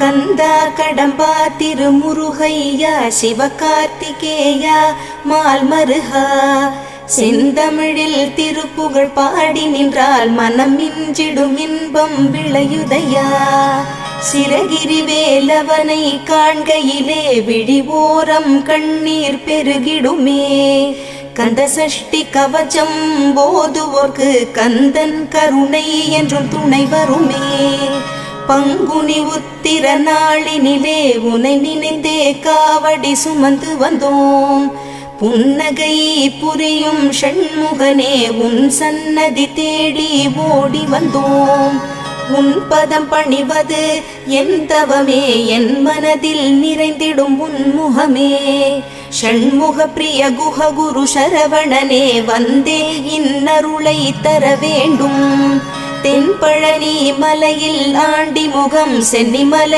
கந்தா கடம்பா திருமுருகையா சிவகார்த்திகேயா மால்மருகா செந்தமிழில் திருப்புகழ் பாடி நின்றால் மனம் மிஞ்சிடும் இன்பம் விளையுதையா. சிரகிரி வேலவனை காண்கையிலே விழிவோரம் கண்ணீர் பெருகிடுமே. கந்த சஷ்டி கவச்சம் போதுவோர்க்கு கந்தன் கருணை என்றும் துணை வருமே. பங்குனி உத்திர நாளினிலே உனை நினைந்தே காவடி சுமந்து வந்தோம். புன்னகை புரியும் ஷண்முகனே உன் சன்னதி தேடி ஓடி வந்தோம். உன் பதம் பணிவது என் தவமே, என் மனதில் நிறைந்திடும் உன் முகமே. ஷண்முக பிரிய குஹ குரு சரவணனே வந்தே இன்னருளை தர வேண்டும். தென்பழனி மலையில் ஆண்டி முகம் சென்னிமலை